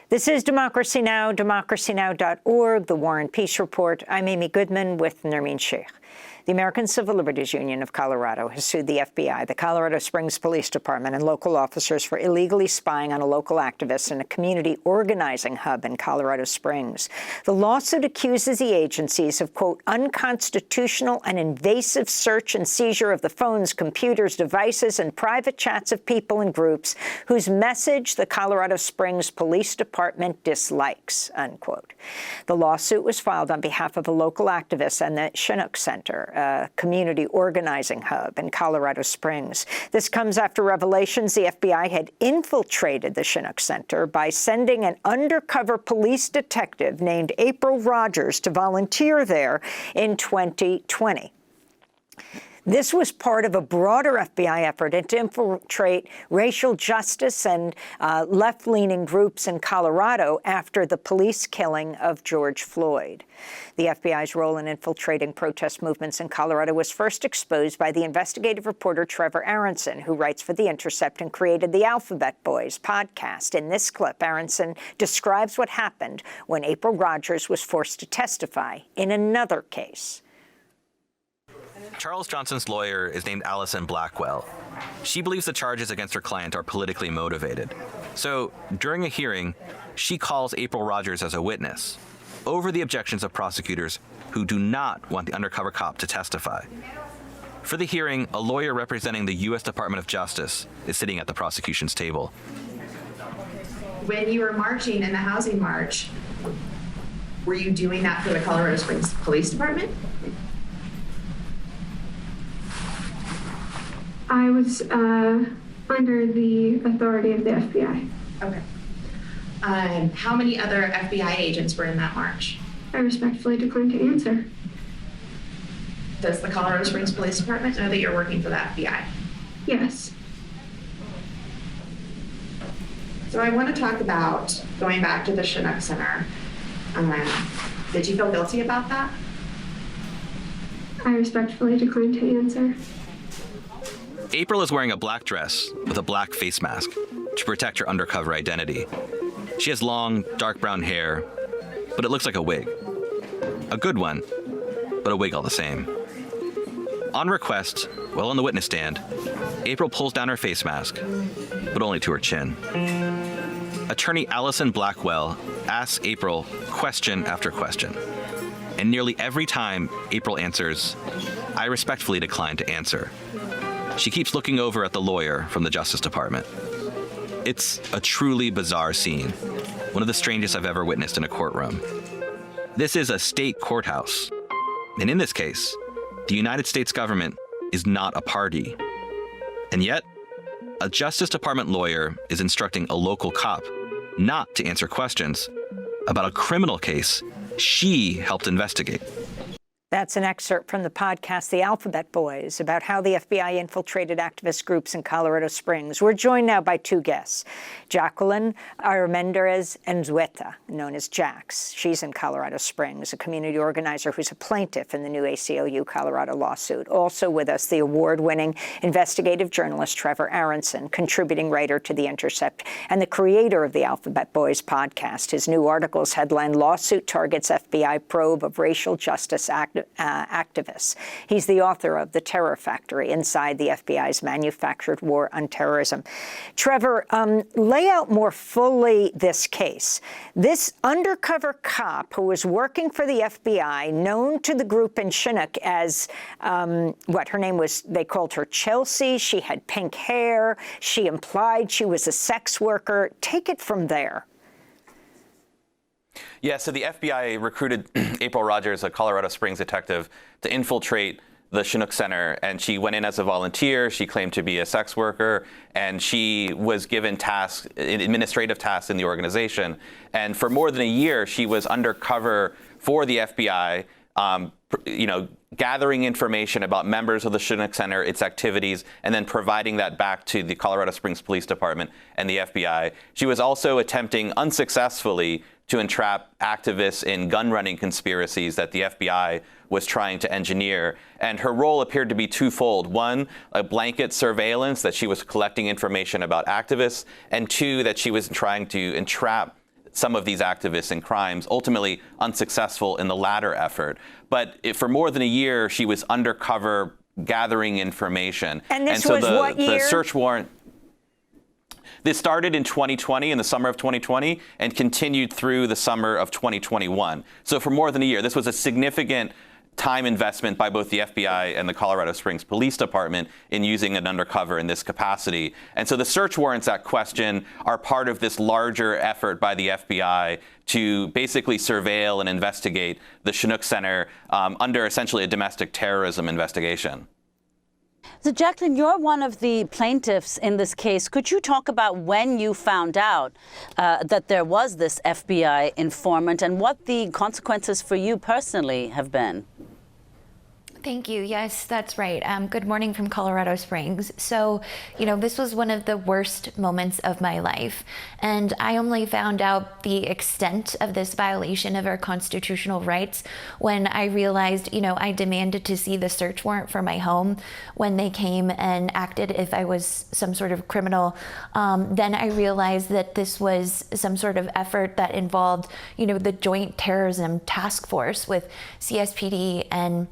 This is Democracy Now!, democracynow.org, the War and Peace Report. I'm Amy Goodman with Nermeen Sheikh. The American Civil Liberties Union of Colorado has sued the FBI, the Colorado Springs Police Department, and local officers for illegally spying on a local activist in a community organizing hub in Colorado Springs. The lawsuit accuses the agencies of, quote, unconstitutional and invasive search and seizure of the phones, computers, devices, and private chats of people and groups whose message the Colorado Springs Police Department dislikes, unquote. The lawsuit was filed on behalf of a local activist and the Chinook Center, a community organizing hub in Colorado Springs. This comes after revelations the FBI had infiltrated the Chinook Center by sending an undercover police detective named April Rogers to volunteer there in 2020. This was part of a broader FBI effort to infiltrate racial justice and left-leaning groups in Colorado after the police killing of George Floyd. The FBI's role in infiltrating protest movements in Colorado was first exposed by the investigative reporter Trevor Aaronson, who writes for The Intercept and created the Alphabet Boys podcast. In this clip, Aaronson describes what happened when April Rogers was forced to testify in another case. Charles Johnson's lawyer is named Allison Blackwell. She believes the charges against her client are politically motivated. So, during a hearing, she calls April Rogers as a witness over the objections of prosecutors who do not want the undercover cop to testify. For the hearing, a lawyer representing the U.S. Department of Justice is sitting at the prosecution's table. When you were marching in the housing march, were you doing that for the Colorado Springs Police Department? I was under the authority of the FBI. Okay. How many other FBI agents were in that march? I respectfully decline to answer. Does the Colorado Springs Police Department know that you're working for the FBI? Yes. So I want to talk about going back to the Chinook Center. Did you feel guilty about that? I respectfully decline to answer. April is wearing a black dress with a black face mask to protect her undercover identity. She has long, dark brown hair, but it looks like a wig. A good one, but a wig all the same. On request, while on the witness stand, April pulls down her face mask, but only to her chin. Attorney Allison Blackwell asks April question after question. And nearly every time April answers, I respectfully decline to answer. She keeps looking over at the lawyer from the Justice Department. It's a truly bizarre scene, one of the strangest I've ever witnessed in a courtroom. This is a state courthouse, and in this case, the United States government is not a party. And yet, a Justice Department lawyer is instructing a local cop not to answer questions about a criminal case she helped investigate. That's an excerpt from the podcast, The Alphabet Boys, about how the FBI infiltrated activist groups in Colorado Springs. We're joined now by two guests, Jacqueline Armendariz Unzueta, known as Jax. She's in Colorado Springs, a community organizer who's a plaintiff in the new ACLU Colorado lawsuit. Also with us, the award-winning investigative journalist Trevor Aaronson, contributing writer to The Intercept and the creator of the Alphabet Boys podcast. His new article's headline, Lawsuit Targets FBI Probe of Racial Justice Activists. He's the author of The Terror Factory, Inside the FBI's Manufactured War on Terrorism. Trevor, lay out more fully this case. This undercover cop who was working for the FBI, known to the group in Chinook as, her name was, they called her Chelsea. She had pink hair. She implied she was a sex worker. Take it from there. Yeah, so the FBI recruited April Rogers, a Colorado Springs detective, to infiltrate the Chinook Center, and she went in as a volunteer. She claimed to be a sex worker, and she was given tasks, administrative tasks in the organization. And for more than a year, she was undercover for the FBI, gathering information about members of the Chinook Center, its activities, and then providing that back to the Colorado Springs Police Department and the FBI. She was also attempting unsuccessfully to entrap activists in gun-running conspiracies that the FBI was trying to engineer. And her role appeared to be twofold. One, a blanket surveillance, that she was collecting information about activists, and two, that she was trying to entrap some of these activists and crimes, ultimately unsuccessful in the latter effort. But for more than a year, she was undercover gathering information. And this so was what year? The search warrant. This started in 2020, in the summer of 2020, and continued through the summer of 2021. So for more than a year, this was a significant time investment by both the FBI and the Colorado Springs Police Department in using an undercover in this capacity. And so the search warrants at question are part of this larger effort by the FBI to basically surveil and investigate the Chinook Center under essentially a domestic terrorism investigation. So, Jacqueline, you're one of the plaintiffs in this case. Could you talk about when you found out that there was this FBI informant and what the consequences for you personally have been? Thank you. Yes, that's right. Good morning from Colorado Springs. So, this was one of the worst moments of my life. And I only found out the extent of this violation of our constitutional rights when I realized, I demanded to see the search warrant for my home when they came and acted if I was some sort of criminal. Then I realized that this was some sort of effort that involved, the Joint Terrorism Task Force with CSPD. And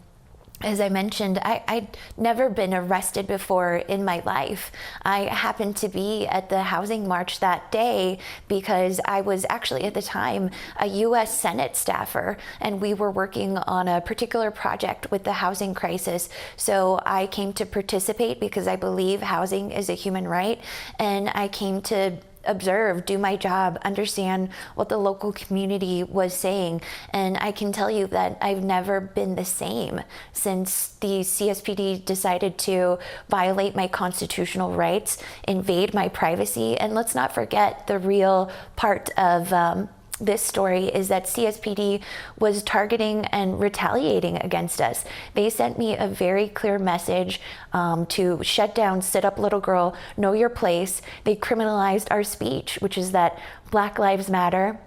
as I mentioned, I'd never been arrested before in my life. I happened to be at the housing march that day because I was actually at the time a U.S. Senate staffer, and we were working on a particular project with the housing crisis. So I came to participate because I believe housing is a human right, and I came to observe, do my job, understand what the local community was saying. And I can tell you that I've never been the same since the CSPD decided to violate my constitutional rights, invade my privacy. And let's not forget the real part of this story is that CSPD was targeting and retaliating against us. They sent me a very clear message to shut down, sit up little girl, know your place. They criminalized our speech, which is that Black Lives Matter,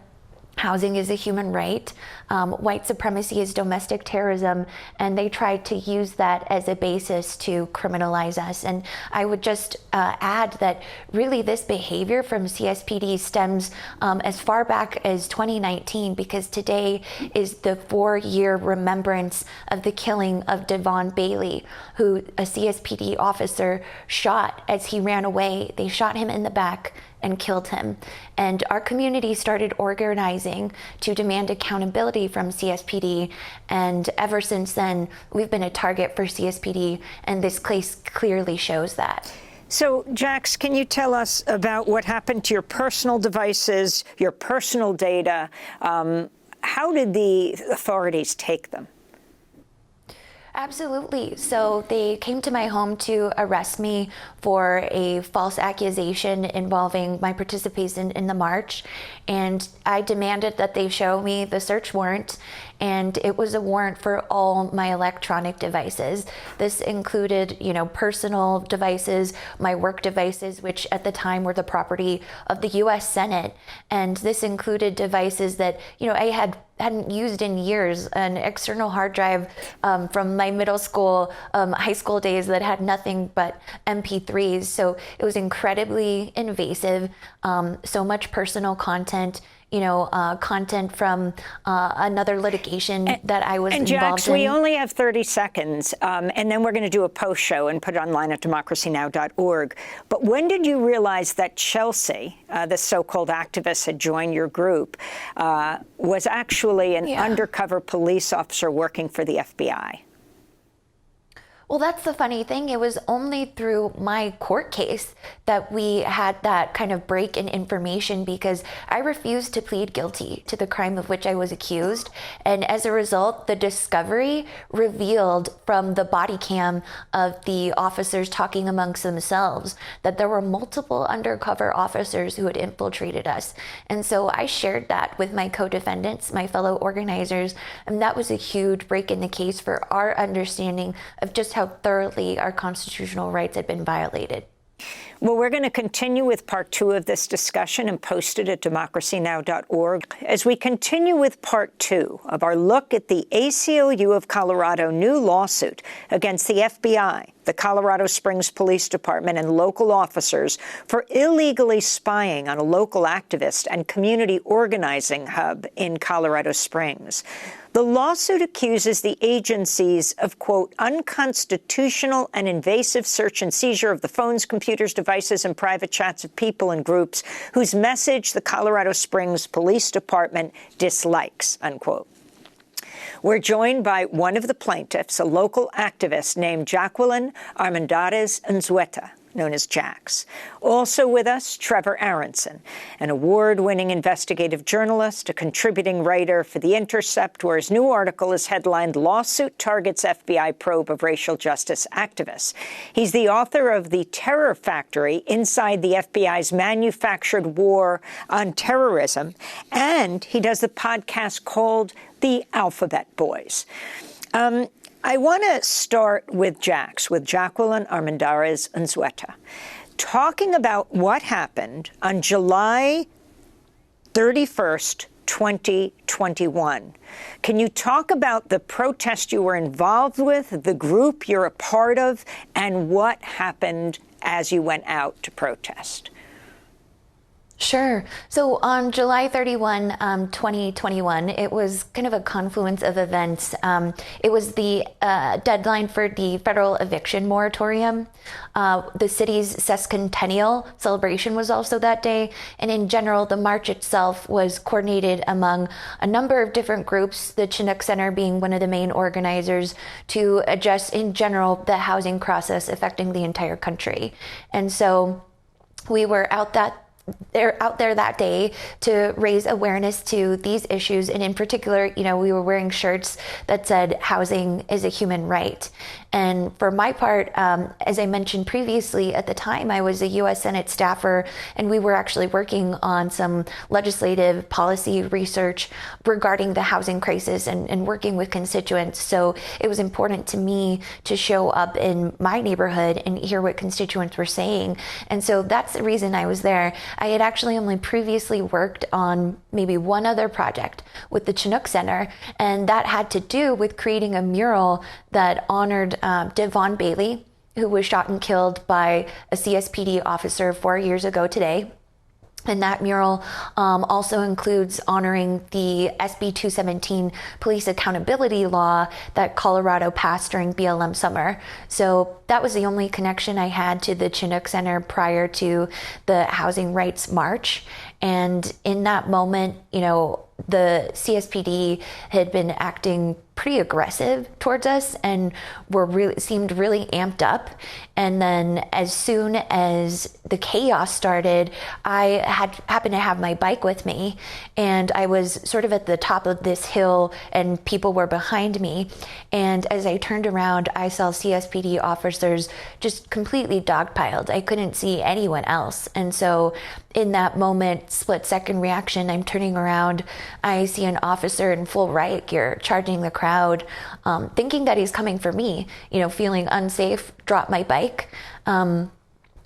housing is a human right, white supremacy is domestic terrorism, and they tried to use that as a basis to criminalize us. And I would just add that really this behavior from CSPD stems as far back as 2019, because today is the 4-year remembrance of the killing of Devon Bailey, who a CSPD officer shot as he ran away. They shot him in the back and killed him. And our community started organizing to demand accountability from CSPD. And ever since then, we've been a target for CSPD, and this case clearly shows that. So, Jax, can you tell us about what happened to your personal devices, your personal data? How did the authorities take them? Absolutely. So they came to my home to arrest me for a false accusation involving my participation in the march. And I demanded that they show me the search warrant. And it was a warrant for all my electronic devices. This included, personal devices, my work devices, which at the time were the property of the U.S. Senate. And this included devices that, I hadn't used in years, an external hard drive from my middle school, high school days that had nothing but MP3s. So it was incredibly invasive, so much personal content, content from another litigation that I was involved in. And Jax, we only have 30 seconds, and then we're going to do a post show and put it online at democracynow.org. But when did you realize that Chelsea, the so-called activist, had joined your group, was actually an undercover police officer working for the FBI? Well, that's the funny thing. It was only through my court case that we had that kind of break in information, because I refused to plead guilty to the crime of which I was accused. And as a result, the discovery revealed from the body cam of the officers talking amongst themselves that there were multiple undercover officers who had infiltrated us. And so I shared that with my co-defendants, my fellow organizers, and that was a huge break in the case for our understanding of just how thoroughly our constitutional rights had been violated. Well, we're going to continue with part 2 of this discussion and post it at democracynow.org as we continue with part 2 of our look at the ACLU of Colorado new lawsuit against the FBI, the Colorado Springs Police Department, and local officers for illegally spying on a local activist and community organizing hub in Colorado Springs. The lawsuit accuses the agencies of, quote, unconstitutional and invasive search and seizure of the phones, computers, devices, and private chats of people and groups whose message the Colorado Springs Police Department dislikes, unquote. We're joined by one of the plaintiffs, a local activist named Jacqueline Armendariz Unzueta, known as Jax. Also with us, Trevor Aaronson, an award-winning investigative journalist, a contributing writer for The Intercept, where his new article is headlined, Lawsuit Targets FBI Probe of Racial Justice Activists. He's the author of The Terror Factory, Inside the FBI's Manufactured War on Terrorism, and he does the podcast called The Alphabet Boys. I want to start with Jacqueline Armendariz Unzueta, talking about what happened on July 31st, 2021. Can you talk about the protest you were involved with, the group you're a part of, and what happened as you went out to protest? Sure. So on July 31, 2021, it was kind of a confluence of events. It was the deadline for the federal eviction moratorium. The city's sesquicentennial celebration was also that day. And in general, the march itself was coordinated among a number of different groups, the Chinook Center being one of the main organizers, to address in general the housing crisis affecting the entire country. And so we were out there that day to raise awareness to these issues. And in particular, we were wearing shirts that said housing is a human right. And for my part, as I mentioned previously, at the time I was a U.S. Senate staffer, and we were actually working on some legislative policy research regarding the housing crisis and working with constituents. So it was important to me to show up in my neighborhood and hear what constituents were saying. And so that's the reason I was there. I had actually only previously worked on maybe one other project with the Chinook Center, and that had to do with creating a mural that honored Devon Bailey, who was shot and killed by a CSPD officer 4 years ago today. And that mural also includes honoring the SB 217 police accountability law that Colorado passed during BLM summer. So that was the only connection I had to the Chinook Center prior to the Housing Rights March. And in that moment, the CSPD had been acting pretty aggressive towards us and seemed really amped up. And then as soon as the chaos started, I happened to have my bike with me, and I was sort of at the top of this hill and people were behind me. And as I turned around, I saw CSPD officers just completely dogpiled. I couldn't see anyone else. And so in that moment, split-second reaction, I'm turning around, I see an officer in full riot gear charging the crowd, thinking that he's coming for me, feeling unsafe, drop my bike.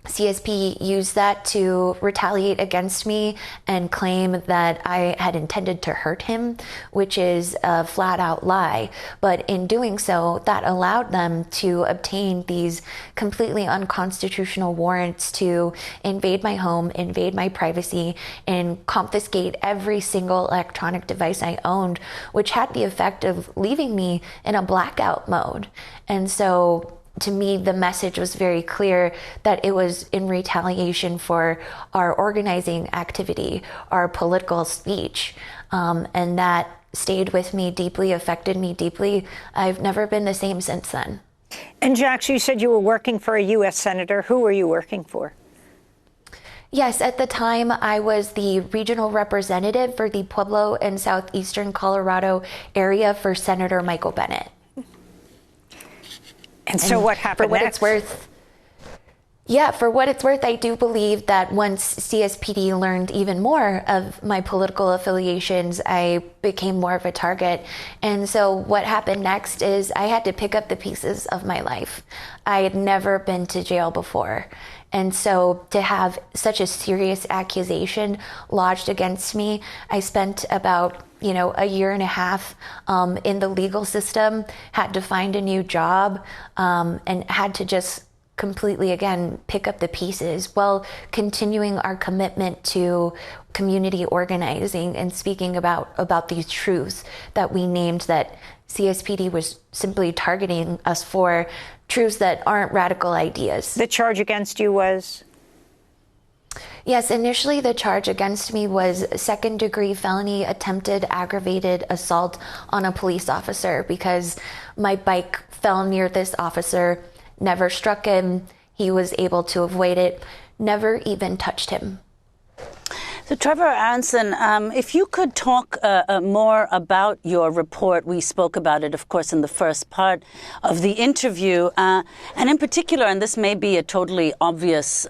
CSP used that to retaliate against me and claim that I had intended to hurt him, which is a flat out lie. But in doing so, that allowed them to obtain these completely unconstitutional warrants to invade my home, invade my privacy, and confiscate every single electronic device I owned, which had the effect of leaving me in a blackout mode. And so to me, the message was very clear that it was in retaliation for our organizing activity, our political speech, and that stayed with me deeply, affected me deeply. I've never been the same since then. And Jax, you said you were working for a U.S. Senator. Who were you working for? Yes, at the time, I was the regional representative for the Pueblo and southeastern Colorado area for Senator Michael Bennet. And so what happened next? For what it's worth, I do believe that once CSPD learned even more of my political affiliations, I became more of a target. And so what happened next is I had to pick up the pieces of my life. I had never been to jail before. And so to have such a serious accusation lodged against me, I spent about a year and a half in the legal system, had to find a new job, and had to just completely, again, pick up the pieces while continuing our commitment to community organizing and speaking about these truths that we named that CSPD was simply targeting us for, truths that aren't radical ideas. The charge against you was? Yes, initially the charge against me was second-degree felony attempted aggravated assault on a police officer because my bike fell near this officer, never struck him, he was able to avoid it, never even touched him. So, Trevor Aaronson, if you could talk more about your report. We spoke about it, of course, in the first part of the interview. And in particular, and this may be a totally obvious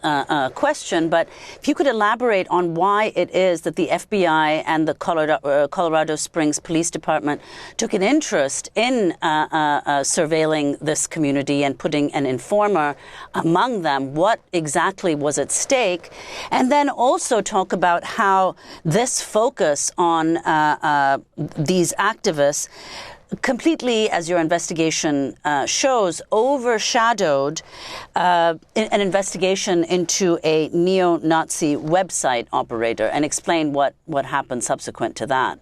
question, but if you could elaborate on why it is that the FBI and the Colorado Springs Police Department took an interest in surveilling this community and putting an informer among them. What exactly was at stake? And then also talk about how this focus on these activists completely, as your investigation shows, overshadowed an investigation into a neo-Nazi website operator, and explain what happened subsequent to that.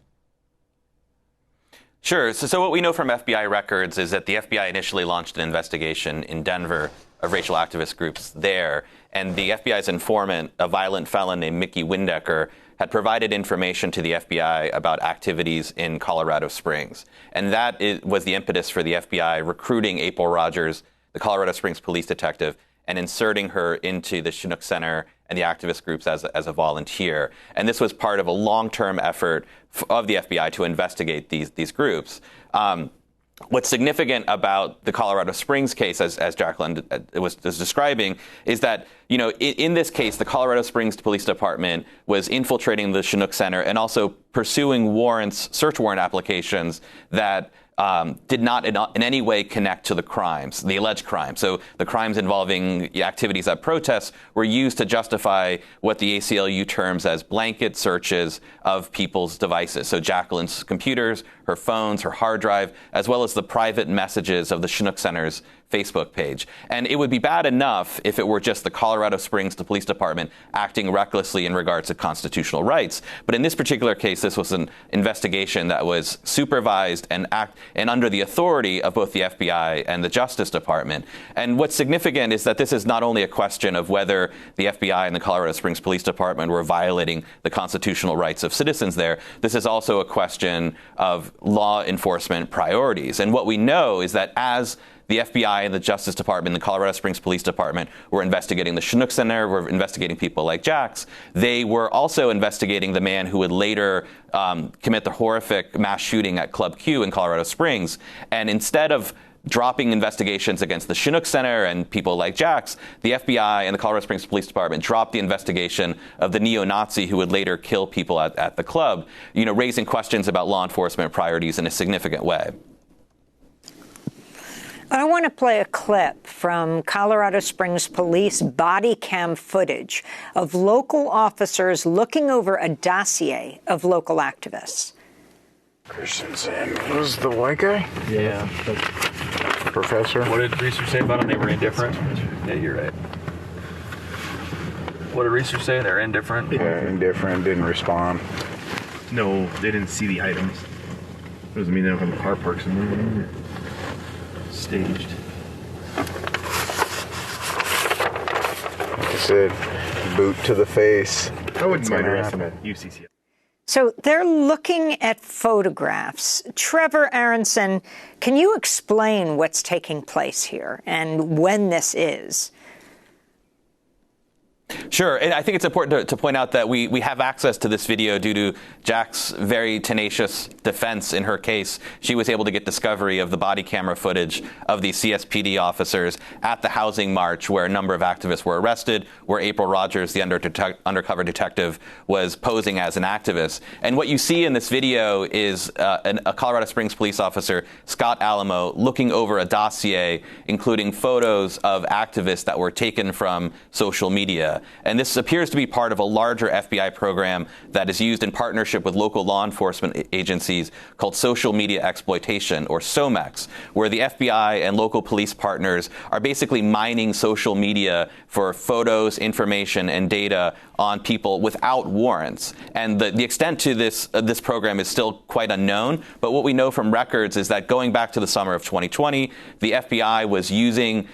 Sure. So what we know from FBI records is that the FBI initially launched an investigation in Denver of racial activist groups there. And the FBI's informant, a violent felon named Mickey Windecker, had provided information to the FBI about activities in Colorado Springs. And that was the impetus for the FBI recruiting April Rogers, the Colorado Springs police detective, and inserting her into the Chinook Center and the activist groups as a volunteer. And this was part of a long-term effort of the FBI to investigate these groups. What's significant about the Colorado Springs case, as Jacqueline was describing, is that, in this case, the Colorado Springs Police Department was infiltrating the Chinook Center and also pursuing search warrant applications that did not in any way connect to the alleged crimes. So the crimes involving activities at protests were used to justify what the ACLU terms as blanket searches of people's devices. So Jacqueline's computers, her phones, her hard drive, as well as the private messages of the Chinook Center's Facebook page. And it would be bad enough if it were just the Colorado Springs Police Department acting recklessly in regards to constitutional rights. But in this particular case, this was an investigation that was supervised and under the authority of both the FBI and the Justice Department. And what's significant is that this is not only a question of whether the FBI and the Colorado Springs Police Department were violating the constitutional rights of citizens there. This is also a question of law enforcement priorities. And what we know is that as the FBI and the Justice Department, the Colorado Springs Police Department were investigating the Chinook Center, were investigating people like Jax. They were also investigating the man who would later commit the horrific mass shooting at Club Q in Colorado Springs. And instead of dropping investigations against the Chinook Center and people like Jax, the FBI and the Colorado Springs Police Department dropped the investigation of the neo-Nazi who would later kill people at the club, raising questions about law enforcement priorities in a significant way. I want to play a clip from Colorado Springs Police body cam footage of local officers looking over a dossier of local activists. Christensen was the white guy? Yeah. Professor? What did research say about them? They were indifferent? Yeah, you're right. What did research say? They're indifferent? Yeah, indifferent, didn't respond. No, they didn't see the items. Doesn't mean they don't have a car parked somewhere. Staged. Like I said, boot to the face. I wouldn't mind arresting at UCC. So they're looking at photographs. Trevor Aaronson, can you explain what's taking place here and when this is? Sure, and I think it's important to point out that we have access to this video due to Jack's very tenacious defense in her case. She was able to get discovery of the body camera footage of the CSPD officers at the housing march where a number of activists were arrested, where April Rogers, the undercover detective, was posing as an activist. And what you see in this video is a Colorado Springs police officer, Scott Alamo, looking over a dossier, including photos of activists that were taken from social media. And this appears to be part of a larger FBI program that is used in partnership with local law enforcement agencies called social media exploitation, or SOMEX, where the FBI and local police partners are basically mining social media for photos, information, and data on people without warrants. And the extent to this program is still quite unknown. But what we know from records is that going back to the summer of 2020, the FBI was using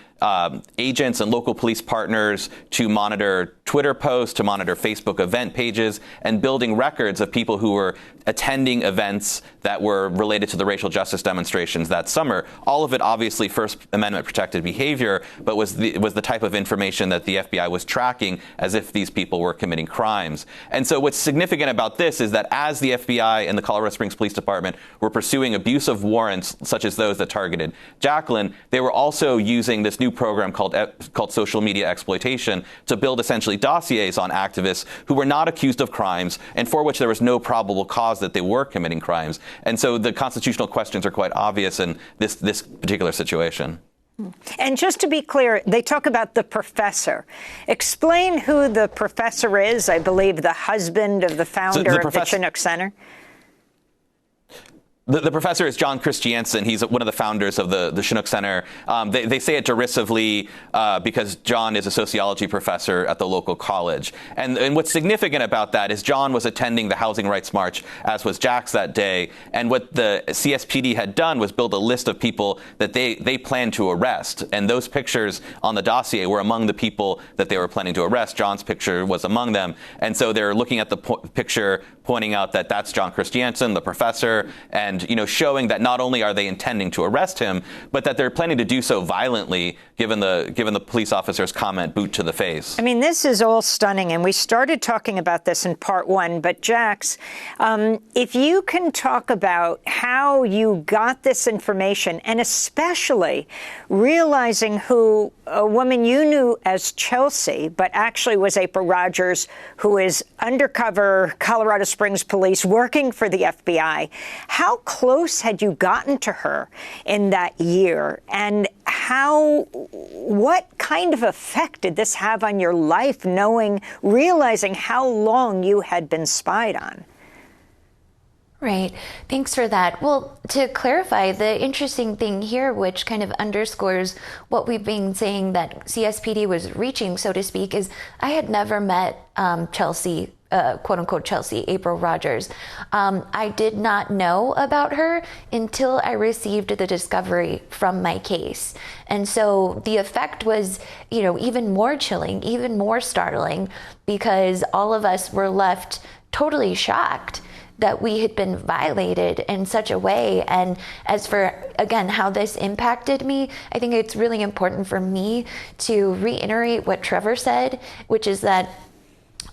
agents and local police partners to monitor Twitter posts, to monitor Facebook event pages, and building records of people who were attending events that were related to the racial justice demonstrations that summer. All of it obviously First Amendment protected behavior, but was the type of information that the FBI was tracking as if these people were committing crimes. And so what's significant about this is that as the FBI and the Colorado Springs Police Department were pursuing abusive warrants such as those that targeted Jacqueline, they were also using this new program called social media exploitation to build essentially dossiers on activists who were not accused of crimes and for which there was no probable cause that they were committing crimes. And so the constitutional questions are quite obvious in this particular situation. And just to be clear, they talk about the professor. Explain who the professor is. I believe the husband of the founder of the Chinook Center. The professor is John Christiansen. He's one of the founders of the Chinook Center. They say it derisively because John is a sociology professor at the local college. And what's significant about that is John was attending the Housing Rights March, as was Jax that day. And what the CSPD had done was build a list of people that they planned to arrest. And those pictures on the dossier were among the people that they were planning to arrest. John's picture was among them. And so they're looking at the picture, pointing out that that's John Christiansen, the professor, and showing that not only are they intending to arrest him, but that they're planning to do so violently, given the police officer's comment, boot to the face. I mean, this is all stunning, and we started talking about this in part one. But Jax, if you can talk about how you got this information, and especially realizing who a woman you knew as Chelsea, but actually was April Rogers, who is undercover Colorado Springs police working for the FBI. How close had you gotten to her in that year? And what kind of effect did this have on your life, realizing how long you had been spied on? Right. Thanks for that. Well, to clarify, the interesting thing here, which kind of underscores what we've been saying that CSPD was reaching, so to speak, is I had never met Chelsea, quote unquote Chelsea, April Rogers. I did not know about her until I received the discovery from my case. And so the effect was, even more chilling, even more startling, because all of us were left totally shocked that we had been violated in such a way. And as for, again, how this impacted me, I think it's really important for me to reiterate what Trevor said, which is that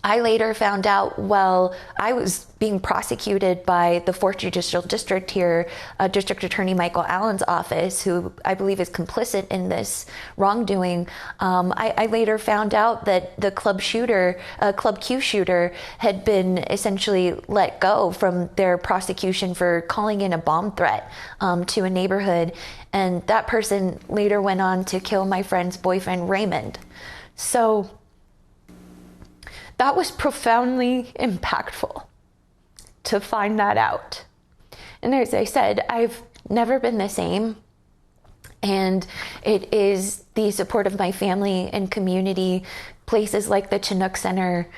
I later found out while I was being prosecuted by the 4th Judicial District here, District Attorney Michael Allen's office, who I believe is complicit in this wrongdoing. I later found out that the Club Q shooter, had been essentially let go from their prosecution for calling in a bomb threat to a neighborhood. And that person later went on to kill my friend's boyfriend, Raymond. So that was profoundly impactful to find that out. And as I said, I've never been the same. And it is the support of my family and community, places like the Chinook Center,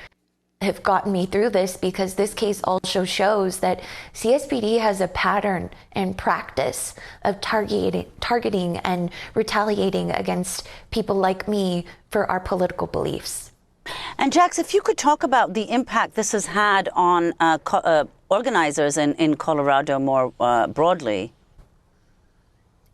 have gotten me through this, because this case also shows that CSPD has a pattern and practice of targeting and retaliating against people like me for our political beliefs. And Jax, if you could talk about the impact this has had on organizers in Colorado more broadly.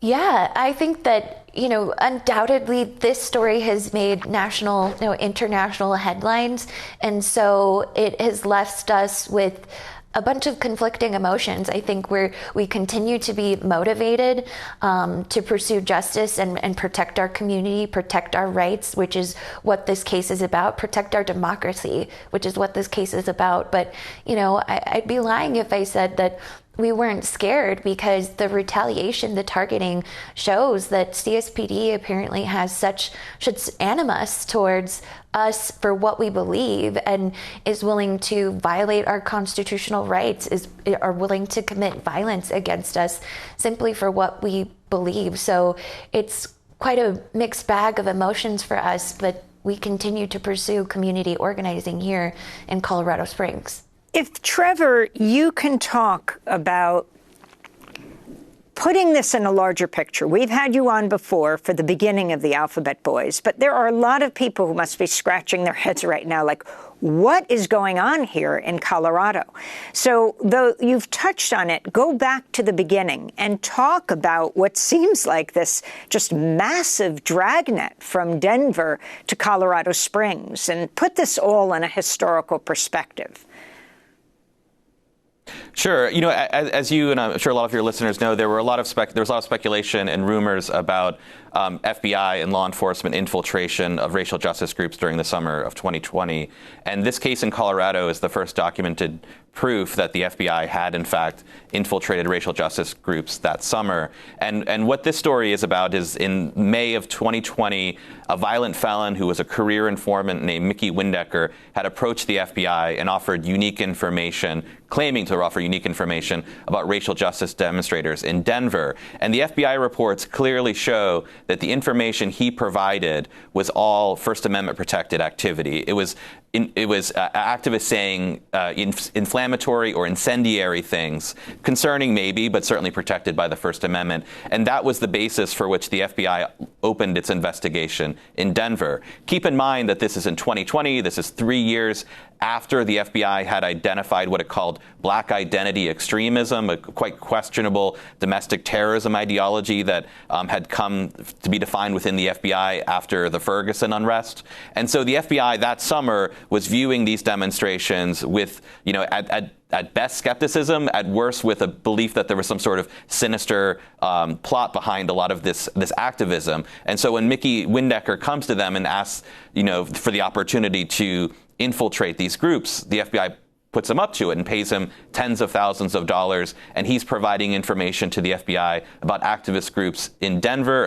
Yeah, I think that, undoubtedly this story has made national, international headlines. And so it has left us with a bunch of conflicting emotions. I think we continue to be motivated to pursue justice and protect our community, protect our rights, which is what this case is about, protect our democracy, which is what this case is about. But, I'd be lying if I said that we weren't scared, because the retaliation, the targeting shows that CSPD apparently has such animus towards us for what we believe, and is willing to violate our constitutional rights, are willing to commit violence against us simply for what we believe. So it's quite a mixed bag of emotions for us, but we continue to pursue community organizing here in Colorado Springs. If, Trevor, you can talk about putting this in a larger picture. We've had you on before for the beginning of the Alphabet Boys, but there are a lot of people who must be scratching their heads right now, like, what is going on here in Colorado? So, though you've touched on it, go back to the beginning and talk about what seems like this just massive dragnet from Denver to Colorado Springs, and put this all in a historical perspective. Sure. As you and I'm sure a lot of your listeners know, there was a lot of speculation and rumors about FBI and law enforcement infiltration of racial justice groups during the summer of 2020. And this case in Colorado is the first documented proof that the FBI had, in fact, infiltrated racial justice groups that summer. And what this story is about is, in May of 2020, a violent felon who was a career informant named Mickey Windecker had approached the FBI and offered unique information, claiming to offer unique information about racial justice demonstrators in Denver. And the FBI reports clearly show that the information he provided was all First Amendment protected activity. It was activists saying inflammatory or incendiary things, concerning maybe, but certainly protected by the First Amendment. And that was the basis for which the FBI opened its investigation in Denver. Keep in mind that this is in 2020. This is 3 years after the FBI had identified what it called black identity extremism, a quite questionable domestic terrorism ideology that had come to be defined within the FBI after the Ferguson unrest. And so the FBI that summer was viewing these demonstrations with, at best skepticism, at worst with a belief that there was some sort of sinister plot behind a lot of this activism. And so when Mickey Windecker comes to them and asks, for the opportunity to infiltrate these groups, the FBI puts him up to it and pays him tens of thousands of dollars. And he's providing information to the FBI about activist groups in Denver,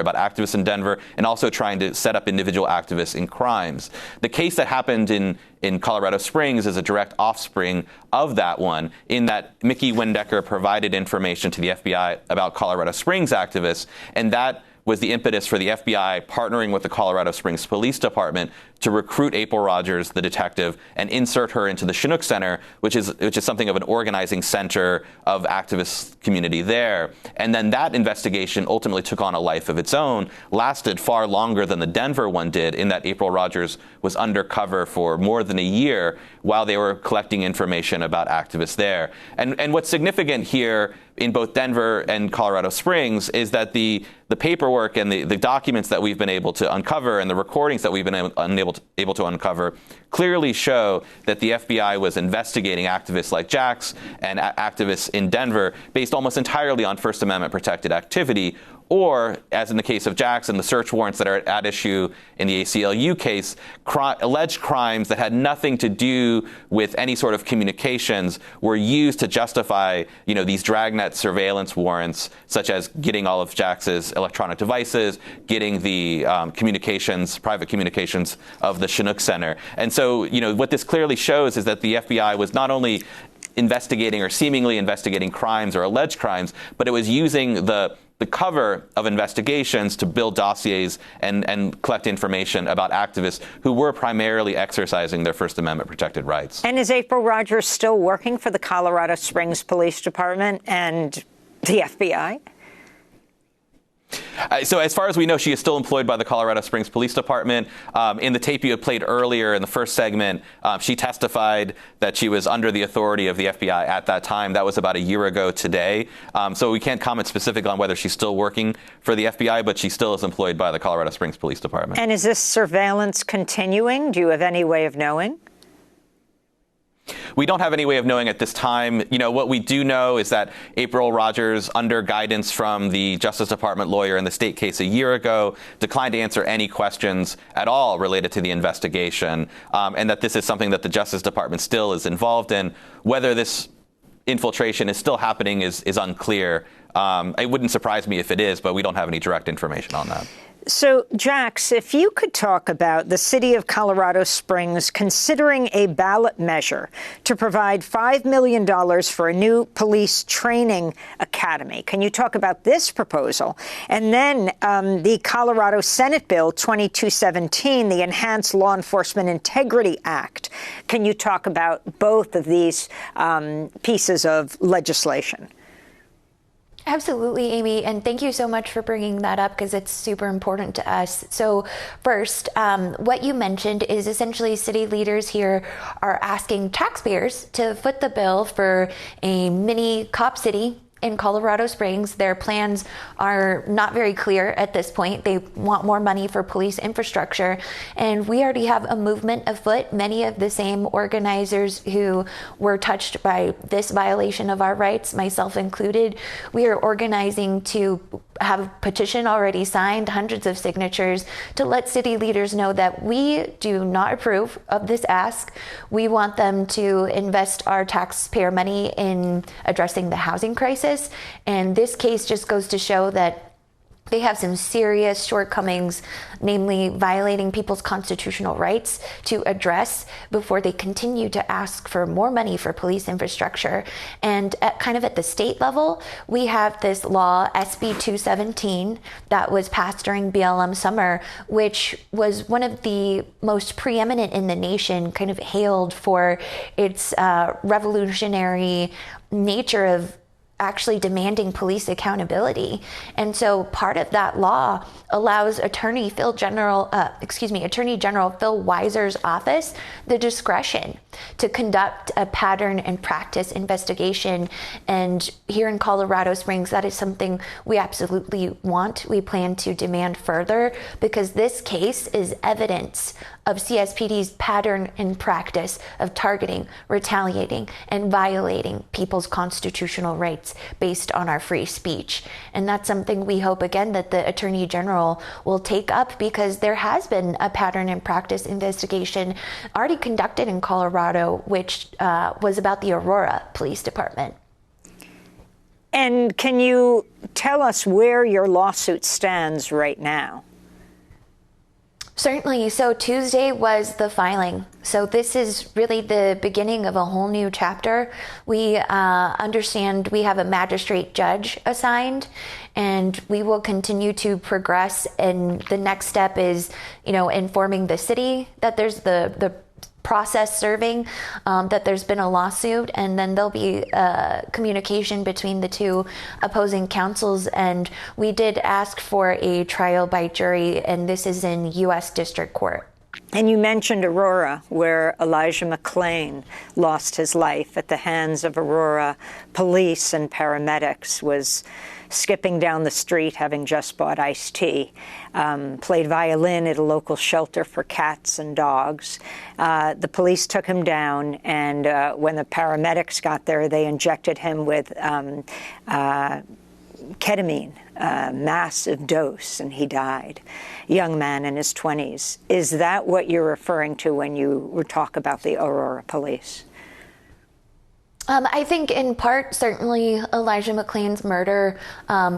and also trying to set up individual activists in crimes. The case that happened in Colorado Springs is a direct offspring of that one, in that Mickey Windecker provided information to the FBI about Colorado Springs activists, and that was the impetus for the FBI partnering with the Colorado Springs Police Department to recruit April Rogers, the detective, and insert her into the Chinook Center, which is something of an organizing center of activist community there. And then that investigation ultimately took on a life of its own, lasted far longer than the Denver one did, in that April Rogers was undercover for more than a year while they were collecting information about activists there. And what's significant here in both Denver and Colorado Springs is that the paperwork and the documents that we've been able to uncover and the recordings that we've been able to uncover clearly show that the FBI was investigating activists like Jax and activists in Denver based almost entirely on First Amendment protected activity, or, as in the case of Jackson, the search warrants that are at issue in the ACLU case, alleged crimes that had nothing to do with any sort of communications were used to justify, these Dragnet surveillance warrants, such as getting all of Jax's electronic devices, getting the private communications of the Chinook Center. And so, what this clearly shows is that the FBI was not only investigating or seemingly investigating crimes or alleged crimes, but it was using the cover of investigations to build dossiers and collect information about activists who were primarily exercising their First Amendment protected rights. And is April Rogers still working for the Colorado Springs Police Department and the FBI? So as far as we know, she is still employed by the Colorado Springs Police Department. In the tape you had played earlier in the first segment, she testified that she was under the authority of the FBI at that time. That was about a year ago today. So we can't comment specifically on whether she's still working for the FBI, but she still is employed by the Colorado Springs Police Department. And is this surveillance continuing? Do you have any way of knowing? We don't have any way of knowing at this time. You know, what we do know is that April Rogers, under guidance from the Justice Department lawyer in the state case a year ago, declined to answer any questions at all related to the investigation, and that this is something that the Justice Department still is involved in. Whether this infiltration is still happening is unclear. It wouldn't surprise me if it is, but we don't have any direct information on that. So, Jax, if you could talk about the city of Colorado Springs considering a ballot measure to provide $5 million for a new police training academy. Can you talk about this proposal? And then the Colorado Senate Bill 2217, the Enhanced Law Enforcement Integrity Act. Can you talk about both of these pieces of legislation? Absolutely, Amy, and thank you so much for bringing that up because it's super important to us. So first, what you mentioned is essentially city leaders here are asking taxpayers to foot the bill for a mini cop city in Colorado Springs. Their plans are not very clear at this point. They want more money for police infrastructure. And we already have a movement afoot. Many of the same organizers who were touched by this violation of our rights, myself included, we are organizing to have a petition already signed, hundreds of signatures, to let city leaders know that we do not approve of this ask. We want them to invest our taxpayer money in addressing the housing crisis. And this case just goes to show that they have some serious shortcomings, namely violating people's constitutional rights to address before they continue to ask for more money for police infrastructure. And at the state level, we have this law, SB 217, that was passed during BLM summer, which was one of the most preeminent in the nation, kind of hailed for its revolutionary nature of actually demanding police accountability. And so part of that law allows Attorney General Phil Weiser's office the discretion to conduct a pattern and practice investigation. And here in Colorado Springs, that is something we absolutely want. We plan to demand further because this case is evidence of CSPD's pattern and practice of targeting, retaliating, and violating people's constitutional rights based on our free speech. And that's something we hope, again, that the Attorney General will take up because there has been a pattern and practice investigation already conducted in Colorado, which was about the Aurora Police Department. And can you tell us where your lawsuit stands right now? Certainly. So Tuesday was the filing. So this is really the beginning of a whole new chapter. We understand we have a magistrate judge assigned, and we will continue to progress. And the next step is, informing the city that there's the process serving, that there's been a lawsuit, and then there'll be communication between the two opposing counsels. And we did ask for a trial by jury, and this is in U.S. District Court. And you mentioned Aurora, where Elijah McClain lost his life at the hands of Aurora police and paramedics, was skipping down the street having just bought iced tea, played violin at a local shelter for cats and dogs. The police took him down, and when the paramedics got there, they injected him with ketamine, massive dose, and he died. Young man in his 20s. Is that what you're referring to when you talk about the Aurora police? I think in part, certainly Elijah McClain's murder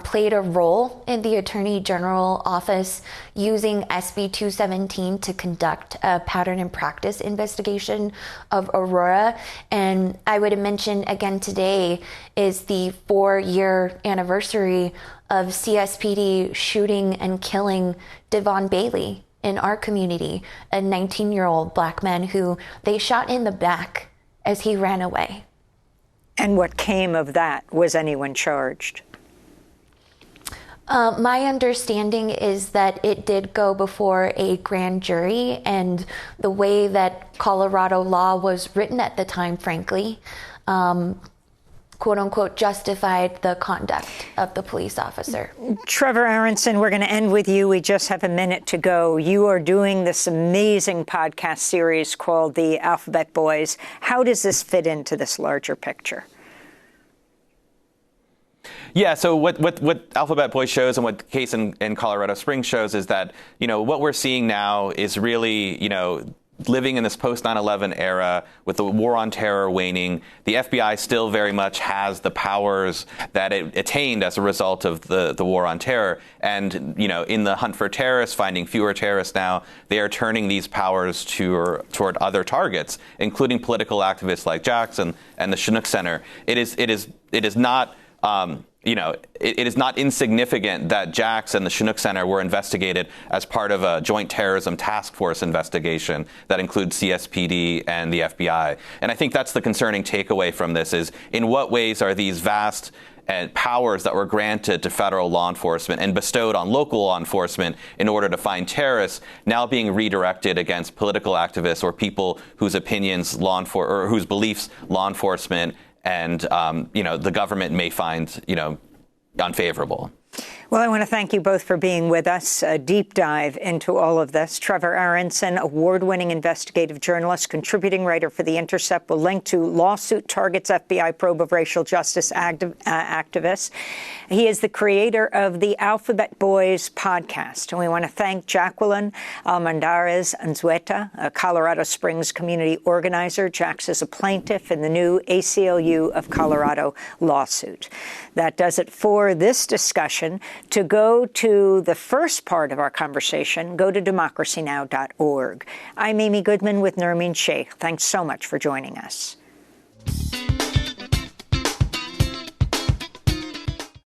played a role in the Attorney General office using SB 217 to conduct a pattern and practice investigation of Aurora. And I would mention again today is the 4-year anniversary of CSPD shooting and killing Devon Bailey in our community, a 19-year-old black man who they shot in the back as he ran away. And what came of that? Was anyone charged? My understanding is that it did go before a grand jury, and the way that Colorado law was written at the time, frankly, quote unquote, justified the conduct of the police officer. Trevor Aaronson, we're going to end with you. We just have a minute to go. You are doing this amazing podcast series called The Alphabet Boys. How does this fit into this larger picture? Yeah, so what Alphabet Boy shows and what the case in Colorado Springs shows is that, what we're seeing now is really, living in this post 9/11 era with the war on terror waning. The FBI still very much has the powers that it attained as a result of the war on terror. And, in the hunt for terrorists, finding fewer terrorists now, they are turning these powers toward other targets, including political activists like Jackson and the Chinook Center. It is not it is not insignificant that Jax and the Chinook Center were investigated as part of a joint terrorism task force investigation that includes CSPD and the FBI. And I think that's the concerning takeaway from this is in what ways are these vast powers that were granted to federal law enforcement and bestowed on local law enforcement in order to find terrorists now being redirected against political activists or people whose opinions or whose beliefs law enforcement and, the government may find, unfavorable. Well, I want to thank you both for being with us. A deep dive into all of this. Trevor Aaronson, award-winning investigative journalist, contributing writer for The Intercept, will link to lawsuit targets FBI probe of racial justice activists. He is the creator of the Alphabet Boys podcast. And we want to thank Jacqueline Armendariz Unzueta, a Colorado Springs community organizer. Jax is a plaintiff in the new ACLU of Colorado lawsuit. That does it for this discussion. To go to the first part of our conversation, go to democracynow.org. I'm Amy Goodman with Nermeen Sheikh. Thanks so much for joining us.